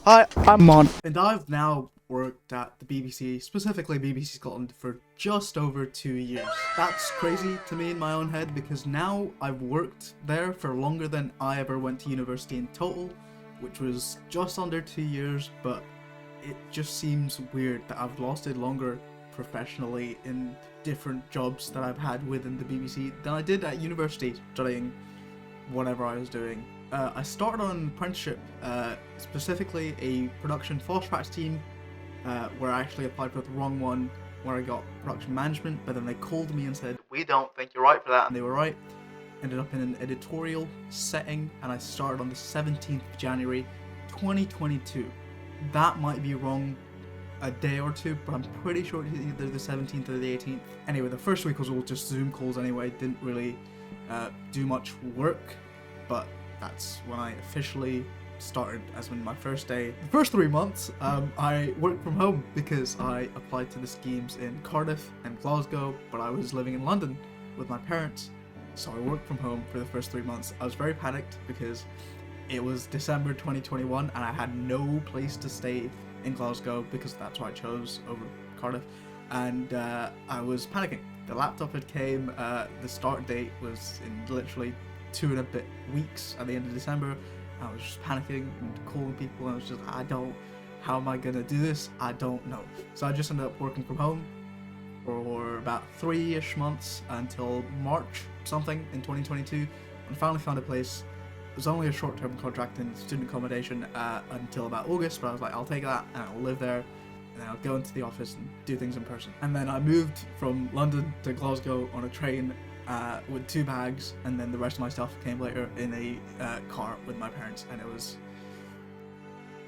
Hi, I'm Mon. And I've now worked at the BBC, specifically BBC Scotland, for just over 2 years. That's crazy to me in my own head because now I've worked there for longer than I ever went to university in total, which was just under 2 years, but it just seems weird that I've lasted longer professionally in different jobs that I've had within the BBC than I did at university studying whatever I was doing. I started on an apprenticeship, specifically a production fast tracks team, where I actually applied for the wrong one, where I got production management, but then they called me and said, "We don't think you're right for that," and they were right. Ended up in an editorial setting, and I started on the 17th of January 2022. That might be wrong a day or two, but I'm pretty sure it's either the 17th or the 18th. Anyway, the first week was all just Zoom calls anyway, didn't really do much work, but that's when I officially started, as in my first day. The first 3 months, I worked from home because I applied to the schemes in Cardiff and Glasgow, but I was living in London with my parents, so I worked from home for the first 3 months. I was very panicked because it was December 2021 and I had no place to stay in Glasgow because that's what I chose over Cardiff, and I was panicking. The laptop had came, the start date was in literally 2 and a bit weeks at the end of December. I was just panicking and calling people, and I was just, how am I gonna do this? I don't know. So I just ended up working from home for about 3-ish months until March something in 2022, and finally found a place. It was only a short-term contract in student accommodation until about August, but I was like, I'll take that and I'll live there, and then I'll go into the office and do things in person. And then I moved from London to Glasgow on a train with 2 bags, and then the rest of my stuff came later in a car with my parents, and it was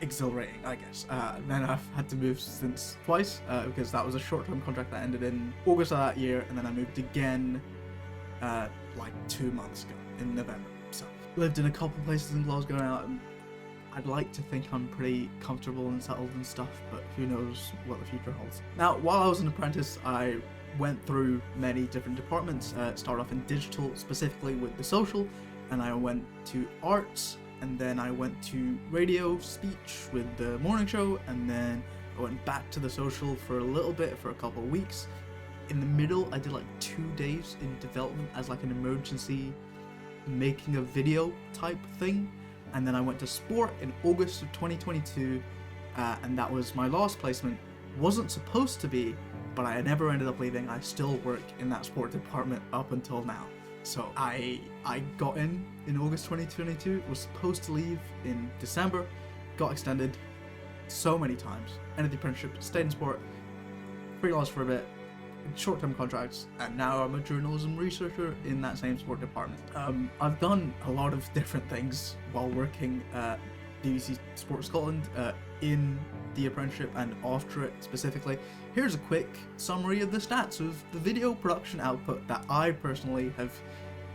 exhilarating, I guess. Then I've had to move since twice because that was a short-term contract that ended in August of that year, and then I moved again like 2 months ago in November. So lived in a couple places in Glasgow now, and I'd like to think I'm pretty comfortable and settled and stuff, but who knows what the future holds. Now, while I was an apprentice, I went through many different departments. Started off in digital, specifically with the social, and I went to arts, and then I went to radio speech with the morning show, and then I went back to the social for a little bit, for a couple of weeks. In the middle, I did like 2 days in development as like an emergency making a video type thing, and then I went to sport in August of 2022, and that was my last placement. Wasn't supposed to be, but I never ended up leaving. I still work in that sport department up until now. So I got in August 2022, was supposed to leave in December, got extended so many times, ended the apprenticeship, stayed in sport, freelanced for a bit, short-term contracts, and now I'm a journalism researcher in that same sport department. I've done a lot of different things while working at BBC Sport Scotland in the apprenticeship and after it specifically. Here's a quick summary of the stats of the video production output that I personally have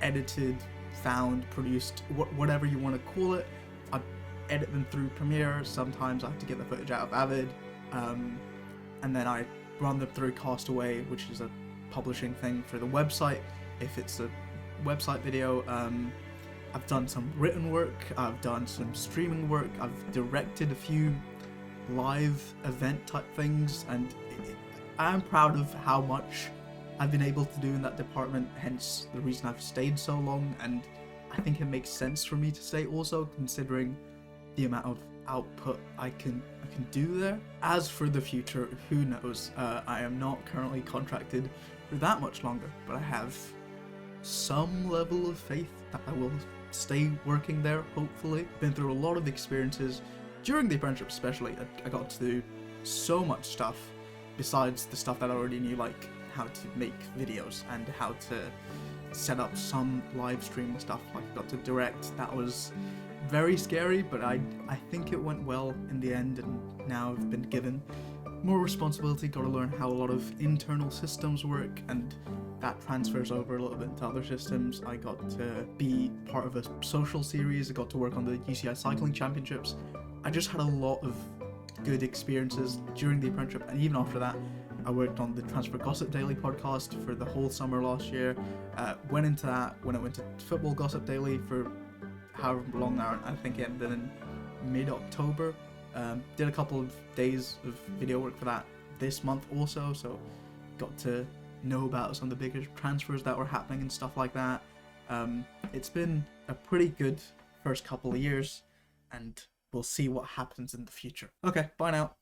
edited, found, produced, whatever you want to call it. I edit them through Premiere. Sometimes I have to get the footage out of Avid, and then I run them through Castaway, which is a publishing thing for the website. If it's a website video, I've done some written work, I've done some streaming work, I've directed a few live event type things, and I'm proud of how much I've been able to do in that department, hence the reason I've stayed so long, and I think it makes sense for me to stay also, considering the amount of output I can do there. As for the future, who knows? I am not currently contracted for that much longer, but I have some level of faith that I will stay working there, hopefully. Been through a lot of experiences during the apprenticeship especially. I got to do so much stuff besides the stuff that I already knew, like how to make videos and how to set up some live stream stuff. Like I got to direct. That was very scary, but I think it went well in the end, and now I've been given more responsibility, got to learn how a lot of internal systems work, and that transfers over a little bit into other systems. I got to be part of a social series, I got to work on the UCI Cycling Championships. I just had a lot of good experiences during the apprenticeship, and even after that, I worked on the Transfer Gossip Daily podcast for the whole summer last year. Went into that when I went to Football Gossip Daily for however long now. I think it ended in mid-October Did a couple of days of video work for that this month also, so got to know about some of the bigger transfers that were happening and stuff like that. It's been a pretty good first couple of years, and we'll see what happens in the future. Okay, bye now.